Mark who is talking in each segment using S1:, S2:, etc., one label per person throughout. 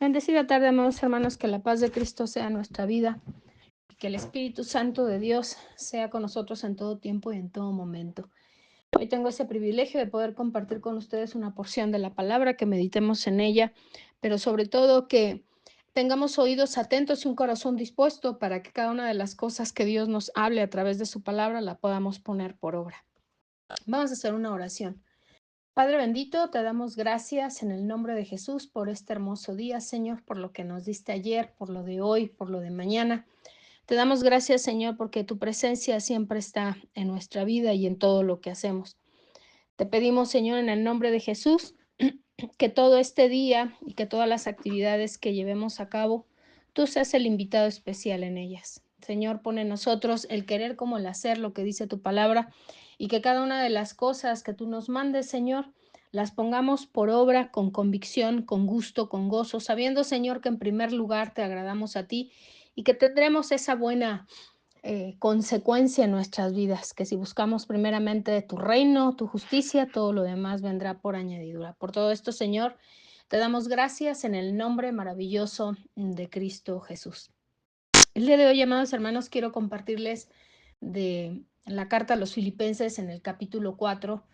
S1: Bendecida tarde, amados hermanos, que la paz de Cristo sea nuestra vida y que el Espíritu Santo de Dios sea con nosotros en todo tiempo y en todo momento. Hoy tengo ese privilegio de poder compartir con ustedes una porción de la palabra, que meditemos en ella, pero sobre todo que tengamos oídos atentos y un corazón dispuesto para que cada una de las cosas que Dios nos hable a través de su palabra la podamos poner por obra. Vamos a hacer una oración. Padre bendito, te damos gracias en el nombre de Jesús por este hermoso día, Señor, por lo que nos diste ayer, por lo de hoy, por lo de mañana. Te damos gracias, Señor, porque tu presencia siempre está en nuestra vida y en todo lo que hacemos. Te pedimos, Señor, en el nombre de Jesús, que todo este día y que todas las actividades que llevemos a cabo, tú seas el invitado especial en ellas. Señor, pone en nosotros el querer como el hacer, lo que dice tu palabra, y que cada una de las cosas que tú nos mandes, Señor, las pongamos por obra con convicción, con gusto, con gozo, sabiendo, Señor, que en primer lugar te agradamos a ti y que tendremos esa buena consecuencia en nuestras vidas, que si buscamos primeramente tu reino, tu justicia, todo lo demás vendrá por añadidura. Por todo esto, Señor, te damos gracias en el nombre maravilloso de Cristo Jesús. El día de hoy, amados hermanos, quiero compartirles de la carta a los Filipenses en el capítulo 4,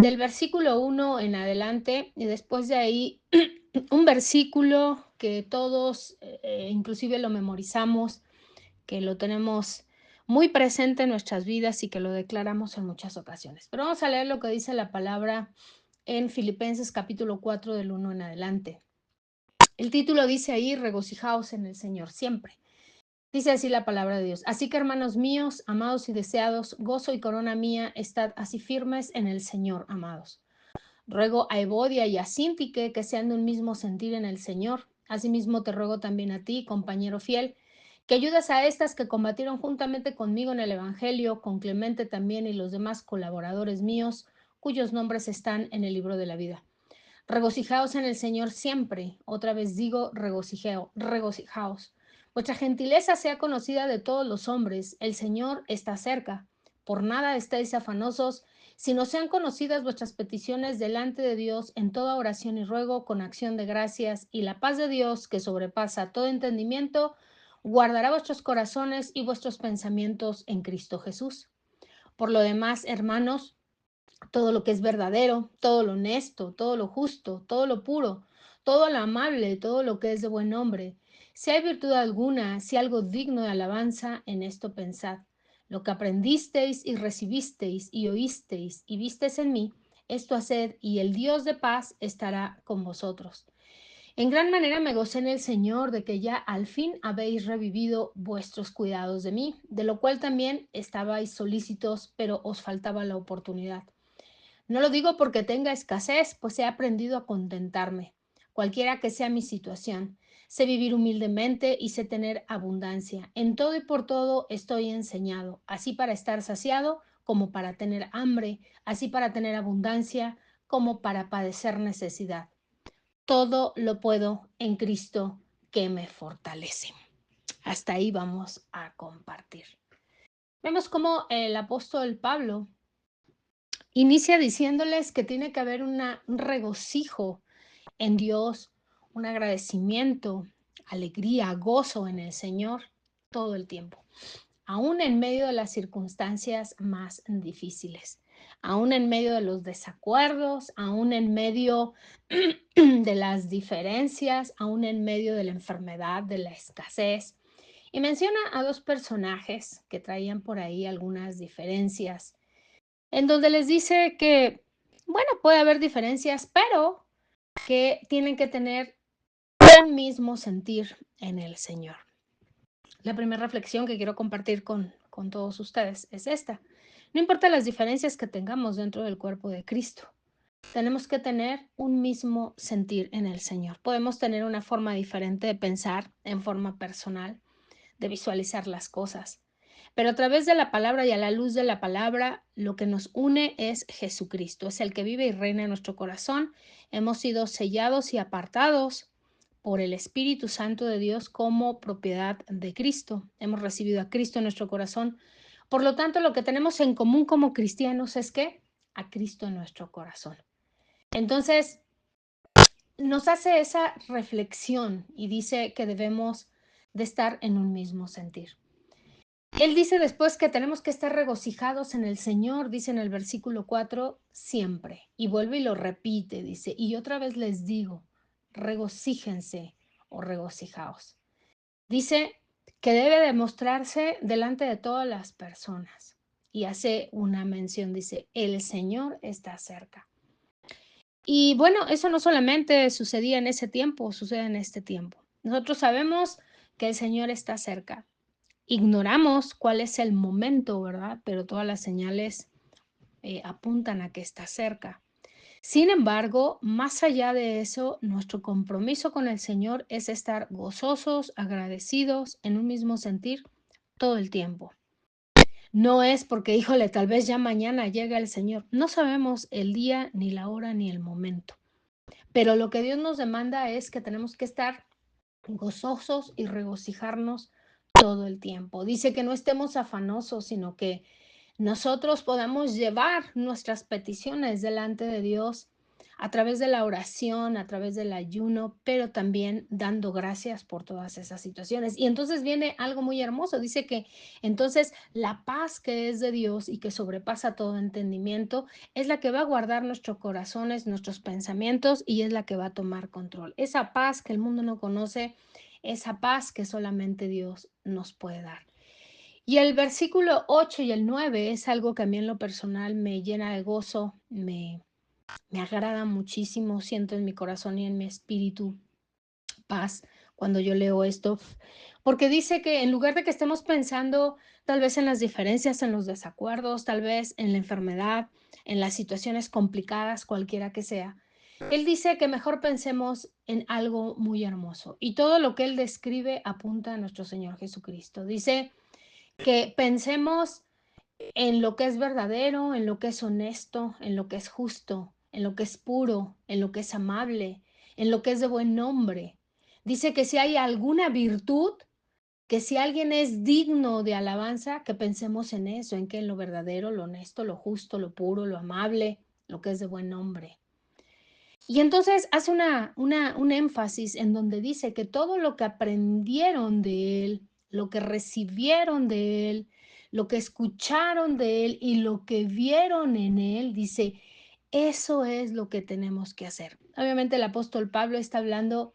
S1: del versículo 1 en adelante, y después de ahí un versículo que todos inclusive lo memorizamos, que lo tenemos muy presente en nuestras vidas y que lo declaramos en muchas ocasiones. Pero vamos a leer lo que dice la palabra en Filipenses capítulo 4 del 1 en adelante. El título dice ahí: regocijaos en el Señor siempre. Dice así la palabra de Dios: así que, hermanos míos, amados y deseados, gozo y corona mía, estad así firmes en el Señor, amados. Ruego a Evodia y a Síntique que sean de un mismo sentir en el Señor. Asimismo te ruego también a ti, compañero fiel, que ayudas a estas que combatieron juntamente conmigo en el Evangelio, con Clemente también y los demás colaboradores míos, cuyos nombres están en el libro de la vida. Regocijaos en el Señor siempre. Otra vez digo, regocijaos. Vuestra gentileza sea conocida de todos los hombres. El Señor está cerca. Por nada estéis afanosos, sino sean conocidas vuestras peticiones delante de Dios en toda oración y ruego con acción de gracias, y la paz de Dios, que sobrepasa todo entendimiento, guardará vuestros corazones y vuestros pensamientos en Cristo Jesús. Por lo demás, hermanos, todo lo que es verdadero, todo lo honesto, todo lo justo, todo lo puro, todo lo amable, todo lo que es de buen nombre. Si hay virtud alguna, si algo digno de alabanza, en esto pensad. Lo que aprendisteis y recibisteis y oísteis y visteis en mí, esto haced, y el Dios de paz estará con vosotros. En gran manera me gocé en el Señor de que ya al fin habéis revivido vuestros cuidados de mí, de lo cual también estabais solícitos, pero os faltaba la oportunidad. No lo digo porque tenga escasez, pues he aprendido a contentarme, cualquiera que sea mi situación. Sé vivir humildemente y sé tener abundancia. En todo y por todo estoy enseñado, así para estar saciado como para tener hambre, así para tener abundancia como para padecer necesidad. Todo lo puedo en Cristo que me fortalece. Hasta ahí vamos a compartir. Vemos cómo el apóstol Pablo inicia diciéndoles que tiene que haber un regocijo en Dios, un agradecimiento, alegría, gozo en el Señor todo el tiempo, aún en medio de las circunstancias más difíciles, aún en medio de los desacuerdos, aún en medio de las diferencias, aún en medio de la enfermedad, de la escasez. Y menciona a dos personajes que traían por ahí algunas diferencias, en donde les dice que, bueno, puede haber diferencias, pero que tienen que tener un mismo sentir en el Señor. La primera reflexión que quiero compartir con todos ustedes es esta: no importa las diferencias que tengamos dentro del cuerpo de Cristo, tenemos que tener un mismo sentir en el Señor. Podemos tener una forma diferente de pensar en forma personal, de visualizar las cosas, pero a través de la palabra y a la luz de la palabra, lo que nos une es Jesucristo, es el que vive y reina en nuestro corazón. Hemos sido sellados y apartados por el Espíritu Santo de Dios como propiedad de Cristo. Hemos recibido a Cristo en nuestro corazón. Por lo tanto, lo que tenemos en común como cristianos es que a Cristo en nuestro corazón. Entonces, nos hace esa reflexión y dice que debemos de estar en un mismo sentir. Él dice después que tenemos que estar regocijados en el Señor, dice en el versículo 4 siempre. Y vuelve y lo repite, dice, y otra vez les digo, regocíjense o regocijaos. Dice que debe demostrarse delante de todas las personas. Y hace una mención, dice, el Señor está cerca. Y bueno, eso no solamente sucedía en ese tiempo, sucede en este tiempo. Nosotros sabemos que el Señor está cerca. Ignoramos cuál es el momento, ¿verdad? Pero todas las señales apuntan a que está cerca. Sin embargo, más allá de eso, nuestro compromiso con el Señor es estar gozosos, agradecidos, en un mismo sentir todo el tiempo. No es porque, híjole, tal vez ya mañana llega el Señor. No sabemos el día, ni la hora, ni el momento. Pero lo que Dios nos demanda es que tenemos que estar gozosos y regocijarnos todo el tiempo. Dice que no estemos afanosos, sino que nosotros podamos llevar nuestras peticiones delante de Dios a través de la oración, a través del ayuno, pero también dando gracias por todas esas situaciones. Y entonces viene algo muy hermoso. Dice que entonces la paz que es de Dios y que sobrepasa todo entendimiento es la que va a guardar nuestros corazones, nuestros pensamientos y es la que va a tomar control. Esa paz que el mundo no conoce, esa paz que solamente Dios nos puede dar. Y el versículo 8 y el 9 es algo que a mí en lo personal me llena de gozo, me agrada muchísimo, siento en mi corazón y en mi espíritu paz cuando yo leo esto, porque dice que en lugar de que estemos pensando tal vez en las diferencias, en los desacuerdos, tal vez en la enfermedad, en las situaciones complicadas, cualquiera que sea, él dice que mejor pensemos en algo muy hermoso y todo lo que él describe apunta a nuestro Señor Jesucristo. Dice que pensemos en lo que es verdadero, en lo que es honesto, en lo que es justo, en lo que es puro, en lo que es amable, en lo que es de buen nombre. Dice que si hay alguna virtud, que si alguien es digno de alabanza, que pensemos en eso, en que en lo verdadero, lo honesto, lo justo, lo puro, lo amable, lo que es de buen nombre. Y entonces hace un énfasis en donde dice que todo lo que aprendieron de él, lo que recibieron de él, lo que escucharon de él y lo que vieron en él, dice, eso es lo que tenemos que hacer. Obviamente el apóstol Pablo está hablando,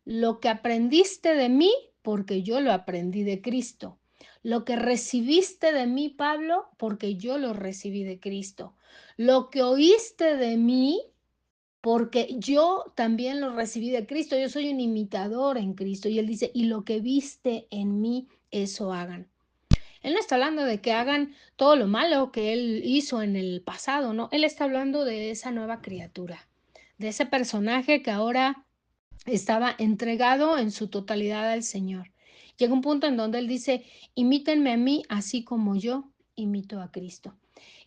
S1: lo que aprendiste de mí, porque yo lo aprendí de Cristo. Lo que recibiste de mí, Pablo, porque yo lo recibí de Cristo. Lo que oíste de mí, porque yo también lo recibí de Cristo, yo soy un imitador en Cristo. Y él dice, y lo que viste en mí, eso hagan. Él no está hablando de que hagan todo lo malo que él hizo en el pasado, no. Él está hablando de esa nueva criatura, de ese personaje que ahora estaba entregado en su totalidad al Señor. Llega un punto en donde él dice, imítenme a mí así como yo imito a Cristo.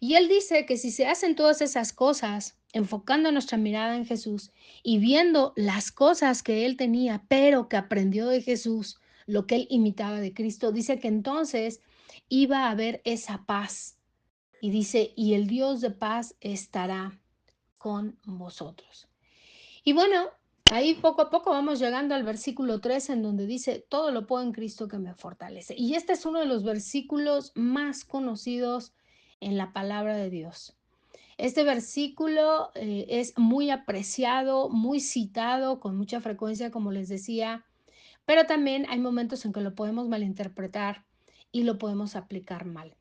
S1: Y él dice que si se hacen todas esas cosas, enfocando nuestra mirada en Jesús y viendo las cosas que él tenía, pero que aprendió de Jesús, lo que él imitaba de Cristo, dice que entonces iba a haber esa paz. Y dice, y el Dios de paz estará con vosotros. Y bueno, ahí poco a poco vamos llegando al versículo 3 en donde dice, todo lo puedo en Cristo que me fortalece. Y este es uno de los versículos más conocidos en la palabra de Dios. Este versículo es muy apreciado, muy citado con mucha frecuencia, como les decía, pero también hay momentos en que lo podemos malinterpretar y lo podemos aplicar mal.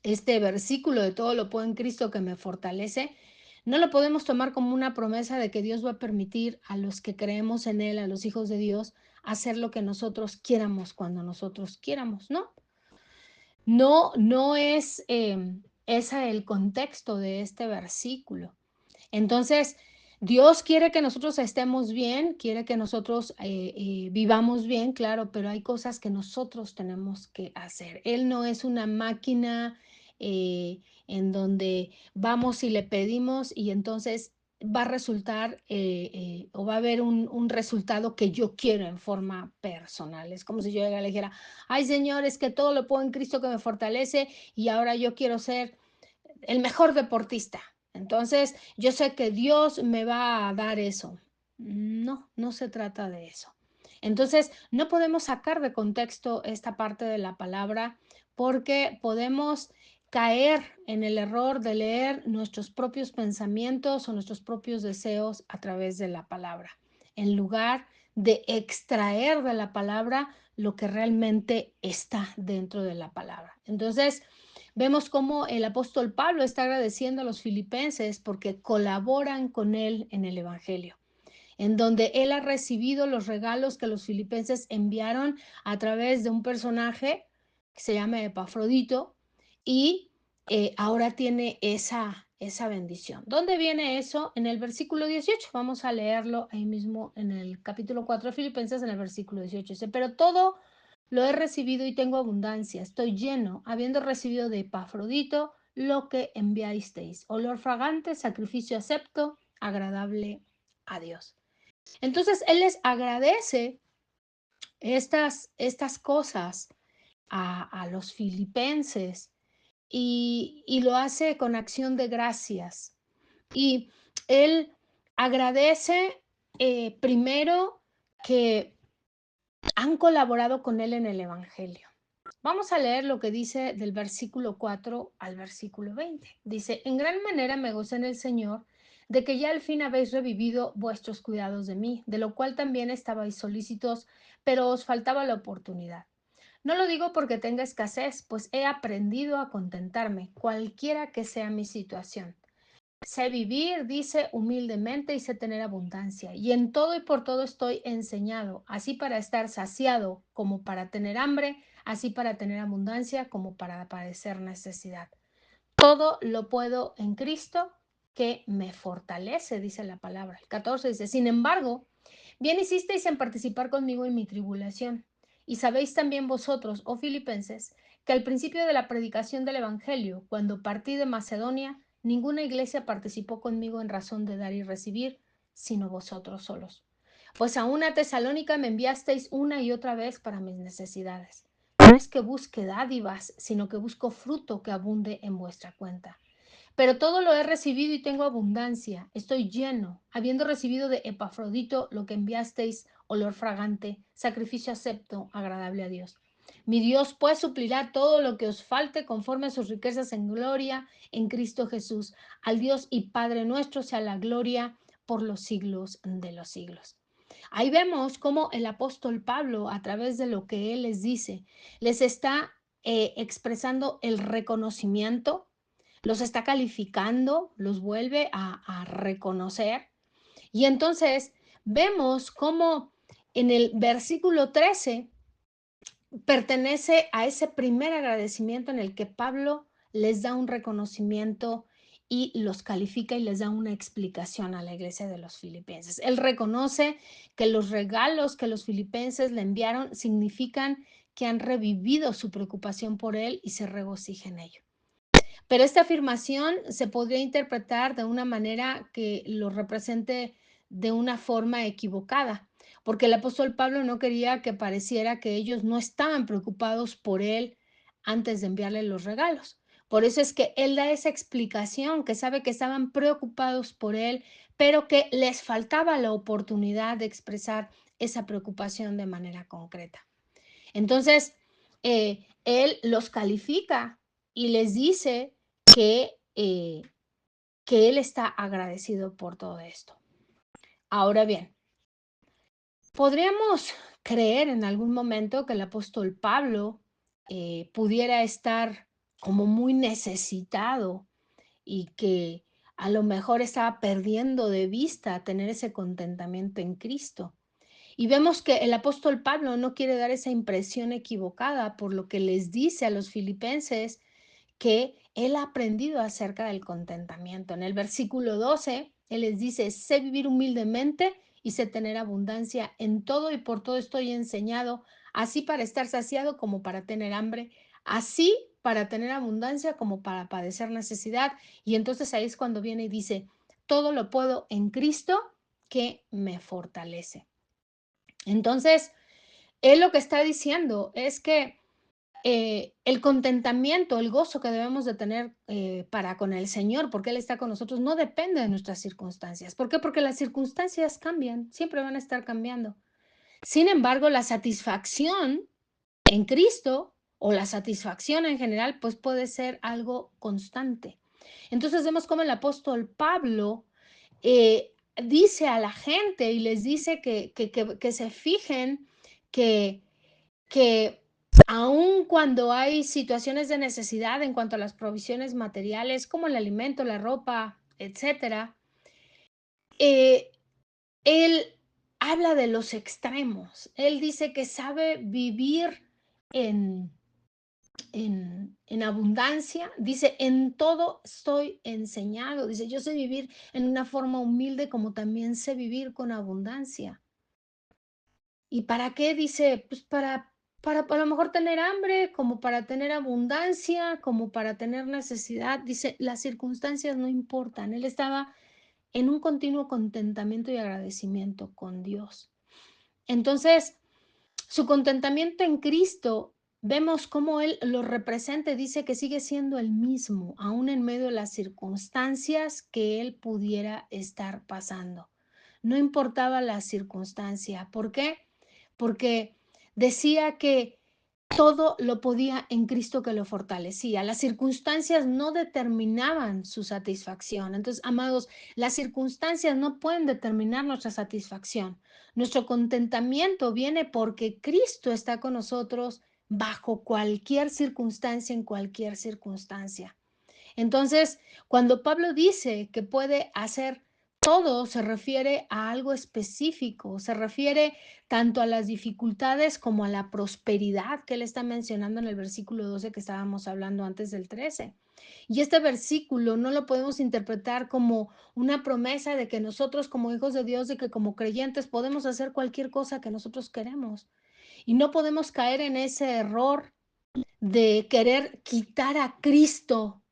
S1: Este versículo de todo lo puedo en Cristo que me fortalece, no lo podemos tomar como una promesa de que Dios va a permitir a los que creemos en Él, a los hijos de Dios, hacer lo que nosotros quieramos cuando nosotros quieramos, ¿no? No es ese el contexto de este versículo. Entonces, Dios quiere que nosotros estemos bien, quiere que nosotros vivamos bien, claro, pero hay cosas que nosotros tenemos que hacer. Él no es una máquina en donde vamos y le pedimos y entonces va a resultar o va a haber un resultado que yo quiero en forma personal. Es como si yo llegara y le dijera, ay Señor, es que todo lo puedo en Cristo que me fortalece y ahora yo quiero ser el mejor deportista. Entonces, yo sé que Dios me va a dar eso. No, no se trata de eso. Entonces, no podemos sacar de contexto esta parte de la palabra porque podemos caer en el error de leer nuestros propios pensamientos o nuestros propios deseos a través de la palabra, en lugar de extraer de la palabra lo que realmente está dentro de la palabra. Entonces, vemos cómo el apóstol Pablo está agradeciendo a los filipenses porque colaboran con él en el Evangelio, en donde él ha recibido los regalos que los filipenses enviaron a través de un personaje que se llama Epafrodito y ahora tiene esa bendición. ¿Dónde viene eso? En el versículo 18. Vamos a leerlo ahí mismo en el capítulo 4 de Filipenses, en el versículo 18. Dice, pero todo lo he recibido y tengo abundancia, estoy lleno, habiendo recibido de Epafrodito lo que enviasteis, olor fragante, sacrificio acepto, agradable a Dios. Entonces, Él les agradece estas cosas a los filipenses y lo hace con acción de gracias. Y Él agradece primero que han colaborado con Él en el Evangelio. Vamos a leer lo que dice del versículo 4 al versículo 20. Dice, en gran manera me gozo en el Señor de que ya al fin habéis revivido vuestros cuidados de mí, de lo cual también estabais solícitos, pero os faltaba la oportunidad. No lo digo porque tenga escasez, pues he aprendido a contentarme, cualquiera que sea mi situación. Sé vivir, dice, humildemente y sé tener abundancia. Y en todo y por todo estoy enseñado, así para estar saciado como para tener hambre, así para tener abundancia como para padecer necesidad. Todo lo puedo en Cristo que me fortalece, dice la palabra. El 14 dice, sin embargo, bien hicisteis en participar conmigo en mi tribulación. Y sabéis también vosotros, oh filipenses, que al principio de la predicación del Evangelio, cuando partí de Macedonia, ninguna iglesia participó conmigo en razón de dar y recibir, sino vosotros solos. Pues a una Tesalónica me enviasteis una y otra vez para mis necesidades. No es que busque dádivas, sino que busco fruto que abunde en vuestra cuenta. Pero todo lo he recibido y tengo abundancia. Estoy lleno, habiendo recibido de Epafrodito lo que enviasteis, olor fragante, sacrificio acepto, agradable a Dios. Mi Dios pues suplirá todo lo que os falte conforme a sus riquezas en gloria en Cristo Jesús. Al Dios y Padre nuestro sea la gloria por los siglos de los siglos. Ahí vemos cómo el apóstol Pablo, a través de lo que él les dice, les está expresando el reconocimiento, los está calificando, los vuelve a reconocer. Y entonces vemos cómo en el versículo 13 pertenece a ese primer agradecimiento en el que Pablo les da un reconocimiento y los califica y les da una explicación a la iglesia de los filipenses. Él reconoce que los regalos que los filipenses le enviaron significan que han revivido su preocupación por él y se regocija en ello. Pero esta afirmación se podría interpretar de una manera que lo represente de una forma equivocada, porque el apóstol Pablo no quería que pareciera que ellos no estaban preocupados por él antes de enviarle los regalos. Por eso es que él da esa explicación, que sabe que estaban preocupados por él, pero que les faltaba la oportunidad de expresar esa preocupación de manera concreta. Entonces, él los califica y les dice que, eh, que él está agradecido por todo esto. Ahora bien, podríamos creer en algún momento que el apóstol Pablo pudiera estar como muy necesitado y que a lo mejor estaba perdiendo de vista tener ese contentamiento en Cristo. Y vemos que el apóstol Pablo no quiere dar esa impresión equivocada, por lo que les dice a los filipenses que él ha aprendido acerca del contentamiento. En el versículo 12, él les dice, sé vivir humildemente y sé tener abundancia en todo y por todo estoy enseñado, así para estar saciado como para tener hambre, así para tener abundancia como para padecer necesidad. Y entonces ahí es cuando viene y dice, todo lo puedo en Cristo que me fortalece. Entonces, él lo que está diciendo es que el contentamiento, el gozo que debemos de tener para con el Señor, porque Él está con nosotros, no depende de nuestras circunstancias. ¿Por qué? Porque las circunstancias cambian, siempre van a estar cambiando. Sin embargo, la satisfacción en Cristo o la satisfacción en general, pues puede ser algo constante. Entonces vemos cómo el apóstol Pablo dice a la gente y les dice que se fijen que que aun cuando hay situaciones de necesidad en cuanto a las provisiones materiales, como el alimento, la ropa, etcétera, eh, él habla de los extremos. Él dice que sabe vivir en, en abundancia. Dice, en todo estoy enseñado. Dice, yo sé vivir en una forma humilde como también sé vivir con abundancia. ¿Y para qué? Dice, pues para a lo mejor tener hambre, como para tener abundancia, como para tener necesidad. Dice, las circunstancias no importan. Él estaba en un continuo contentamiento y agradecimiento con Dios. Entonces, su contentamiento en Cristo, vemos cómo Él lo representa y dice que sigue siendo el mismo, aún en medio de las circunstancias que Él pudiera estar pasando. No importaba la circunstancia. ¿Por qué? Porque decía que todo lo podía en Cristo que lo fortalecía. Las circunstancias no determinaban su satisfacción. Entonces, amados, las circunstancias no pueden determinar nuestra satisfacción. Nuestro contentamiento viene porque Cristo está con nosotros bajo cualquier circunstancia, en cualquier circunstancia. Entonces, cuando Pablo dice que puede hacer todo, se refiere a algo específico, se refiere tanto a las dificultades como a la prosperidad que él está mencionando en el versículo 12 que estábamos hablando antes del 13. Y este versículo no lo podemos interpretar como una promesa de que nosotros como hijos de Dios, de que como creyentes podemos hacer cualquier cosa que nosotros queremos. Y no podemos caer en ese error de querer quitar a Cristo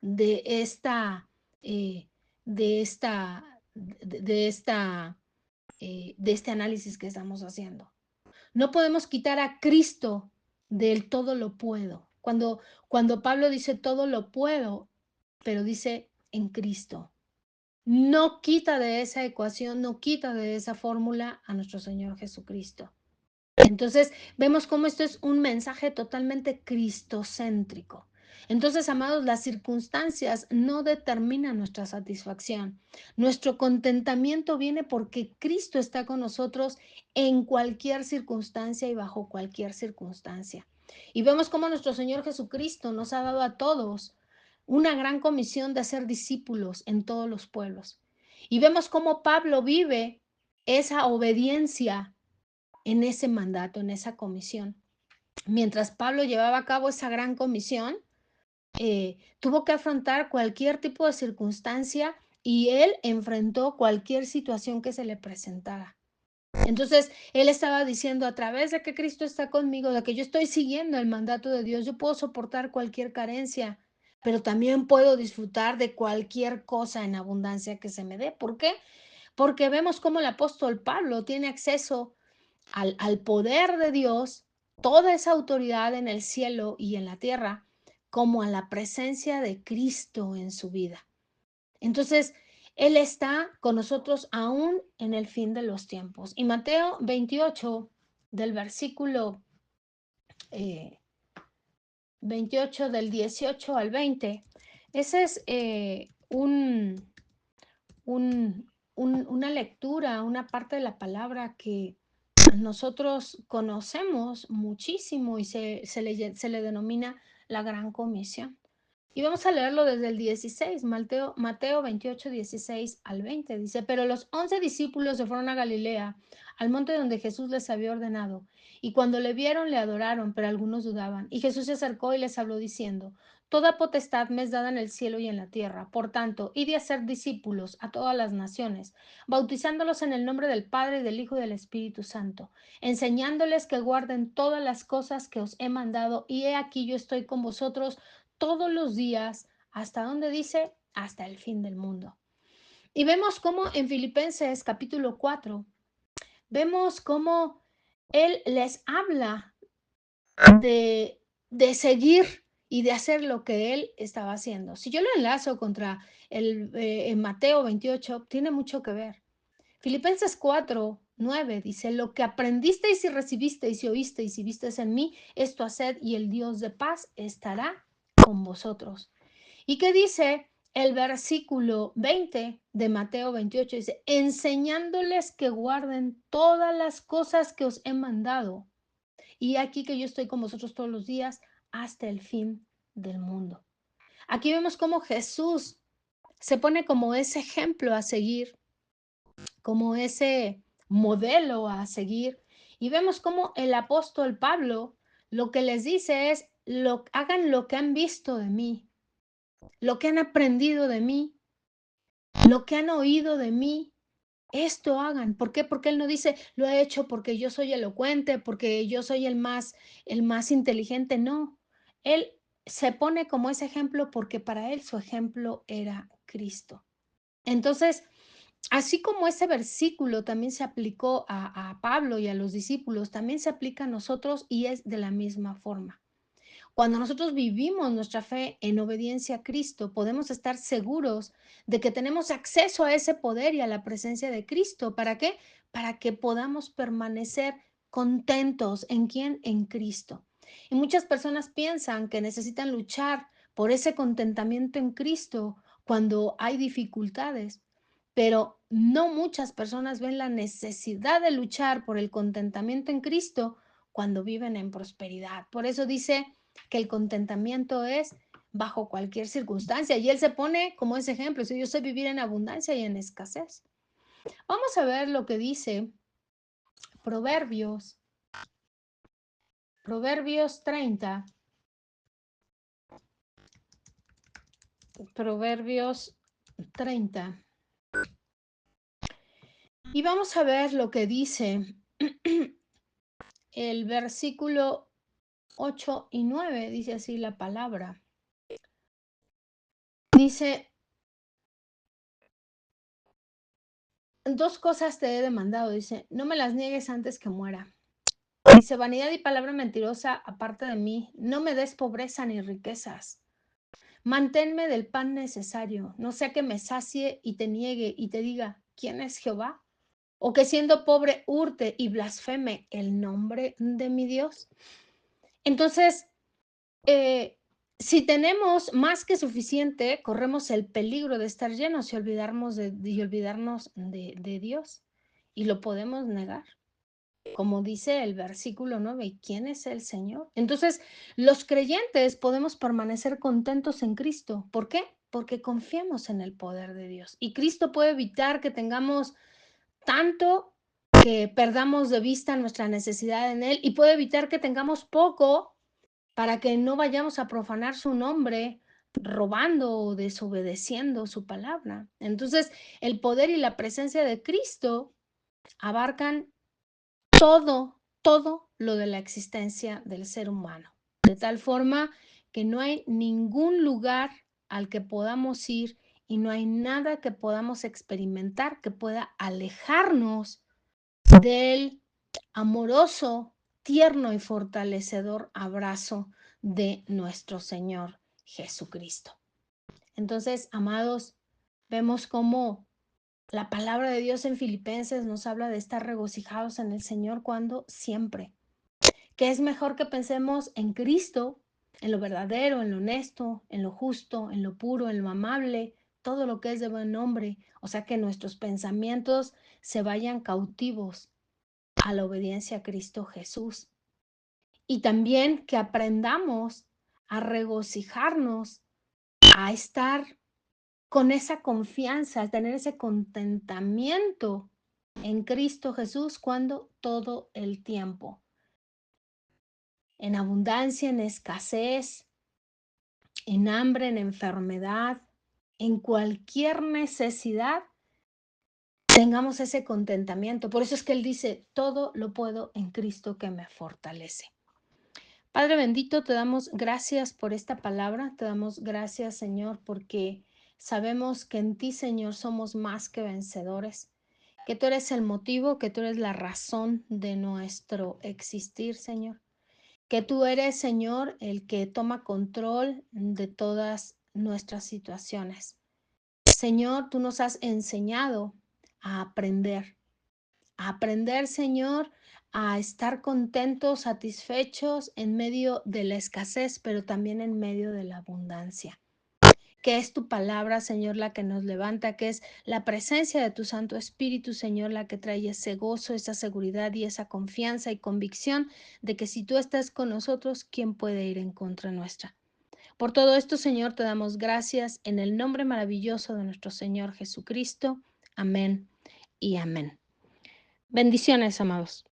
S1: de esta, eh, de esta, de esta, de este análisis que estamos haciendo. No podemos quitar a Cristo del todo lo puedo. Cuando Pablo dice todo lo puedo, pero dice en Cristo. No quita de esa ecuación, no quita de esa fórmula a nuestro Señor Jesucristo. Entonces, vemos cómo esto es un mensaje totalmente cristocéntrico. Entonces, amados, las circunstancias no determinan nuestra satisfacción. Nuestro contentamiento viene porque Cristo está con nosotros en cualquier circunstancia y bajo cualquier circunstancia. Y vemos cómo nuestro Señor Jesucristo nos ha dado a todos una gran comisión de ser discípulos en todos los pueblos. Y vemos cómo Pablo vive esa obediencia en ese mandato, en esa comisión. Mientras Pablo llevaba a cabo esa gran comisión, tuvo que afrontar cualquier tipo de circunstancia y él enfrentó cualquier situación que se le presentara. Entonces, él estaba diciendo, a través de que Cristo está conmigo, de que yo estoy siguiendo el mandato de Dios, yo puedo soportar cualquier carencia, pero también puedo disfrutar de cualquier cosa en abundancia que se me dé. ¿Por qué? Porque vemos cómo el apóstol Pablo tiene acceso al poder de Dios, toda esa autoridad en el cielo y en la tierra, como a la presencia de Cristo en su vida. Entonces, Él está con nosotros aún en el fin de los tiempos. Y Mateo 28, del versículo 28, del 18 al 20, ese es una lectura, una parte de la palabra que nosotros conocemos muchísimo y se le denomina la Gran Comisión. Y vamos a leerlo desde el 16, Mateo 28, 16 al 20. Dice, pero los 11 discípulos se fueron a Galilea, al monte donde Jesús les había ordenado. Y cuando le vieron, le adoraron, pero algunos dudaban. Y Jesús se acercó y les habló diciendo, toda potestad me es dada en el cielo y en la tierra. Por tanto, id y hacer discípulos a todas las naciones, bautizándolos en el nombre del Padre, del Hijo y del Espíritu Santo, enseñándoles que guarden todas las cosas que os he mandado. Y he aquí yo estoy con vosotros todos los días, ¿hasta dónde dice? Hasta el fin del mundo. Y vemos cómo en Filipenses capítulo 4, vemos cómo Él les habla de de seguir y de hacer lo que él estaba haciendo. Si yo lo enlazo contra en Mateo 28, tiene mucho que ver. Filipenses 4:9 dice, lo que aprendisteis y recibisteis y oísteis y visteis en mí, esto haced y el Dios de paz estará con vosotros. ¿Y qué dice el versículo 20 de Mateo 28? Dice, enseñándoles que guarden todas las cosas que os he mandado. Y aquí que yo estoy con vosotros todos los días hasta el fin del mundo. Aquí vemos cómo Jesús se pone como ese ejemplo a seguir, como ese modelo a seguir. Y vemos cómo el apóstol Pablo lo que les dice es, hagan lo que han visto de mí, lo que han aprendido de mí, lo que han oído de mí, esto hagan. ¿Por qué? Porque él no dice, lo he hecho porque yo soy elocuente, porque yo soy el más inteligente. No, él se pone como ese ejemplo porque para él su ejemplo era Cristo. Entonces, así como ese versículo también se aplicó a Pablo y a los discípulos, también se aplica a nosotros y es de la misma forma. Cuando nosotros vivimos nuestra fe en obediencia a Cristo, podemos estar seguros de que tenemos acceso a ese poder y a la presencia de Cristo. ¿Para qué? Para que podamos permanecer contentos. ¿En quién? En Cristo. Y muchas personas piensan que necesitan luchar por ese contentamiento en Cristo cuando hay dificultades, pero no muchas personas ven la necesidad de luchar por el contentamiento en Cristo cuando viven en prosperidad. Por eso dice que el contentamiento es bajo cualquier circunstancia. Y él se pone como ese ejemplo, si yo sé vivir en abundancia y en escasez. Vamos a ver lo que dice Proverbios, Proverbios 30, Proverbios 30. Y vamos a ver lo que dice el versículo 8 y 9, dice así la palabra. Dice, dos cosas te he demandado, dice, no me las niegues antes que muera. Dice, vanidad y palabra mentirosa aparte de mí, no me des pobreza ni riquezas. Manténme del pan necesario, no sea que me sacie y te niegue y te diga, ¿quién es Jehová? O que siendo pobre hurte y blasfeme el nombre de mi Dios. Entonces, eh, si tenemos más que suficiente, corremos el peligro de estar llenos y olvidarnos de Dios. Y lo podemos negar. Como dice el versículo 9, ¿y quién es el Señor? Entonces, los creyentes podemos permanecer contentos en Cristo. ¿Por qué? Porque confiamos en el poder de Dios. Y Cristo puede evitar que tengamos tanto que perdamos de vista nuestra necesidad en Él y puede evitar que tengamos poco para que no vayamos a profanar su nombre robando o desobedeciendo su palabra. Entonces, el poder y la presencia de Cristo abarcan todo lo de la existencia del ser humano, de tal forma que no hay ningún lugar al que podamos ir y no hay nada que podamos experimentar que pueda alejarnos del amoroso, tierno y fortalecedor abrazo de nuestro Señor Jesucristo. Entonces, amados, vemos cómo la palabra de Dios en Filipenses nos habla de estar regocijados en el Señor cuando siempre, que es mejor que pensemos en Cristo, en lo verdadero, en lo honesto, en lo justo, en lo puro, en lo amable, todo lo que es de buen nombre, o sea, que nuestros pensamientos se vayan cautivos a la obediencia a Cristo Jesús. Y también que aprendamos a regocijarnos, a estar con esa confianza, a tener ese contentamiento en Cristo Jesús cuando todo el tiempo, en abundancia, en escasez, en hambre, en enfermedad, en cualquier necesidad, tengamos ese contentamiento. Por eso es que Él dice, todo lo puedo en Cristo que me fortalece. Padre bendito, te damos gracias por esta palabra, te damos gracias, Señor, porque sabemos que en ti, Señor, somos más que vencedores, que tú eres el motivo, que tú eres la razón de nuestro existir, Señor. que tú eres, Señor, el que toma control de todas nuestras situaciones. Señor, tú nos has enseñado a aprender, Señor, a estar contentos, satisfechos en medio de la escasez, pero también en medio de la abundancia. Que es tu palabra, Señor, la que nos levanta, que es la presencia de tu Santo Espíritu, Señor, la que trae ese gozo, esa seguridad y esa confianza y convicción de que si tú estás con nosotros, ¿quién puede ir en contra nuestra? Por todo esto, Señor, te damos gracias en el nombre maravilloso de nuestro Señor Jesucristo. Amén y amén. Bendiciones, amados.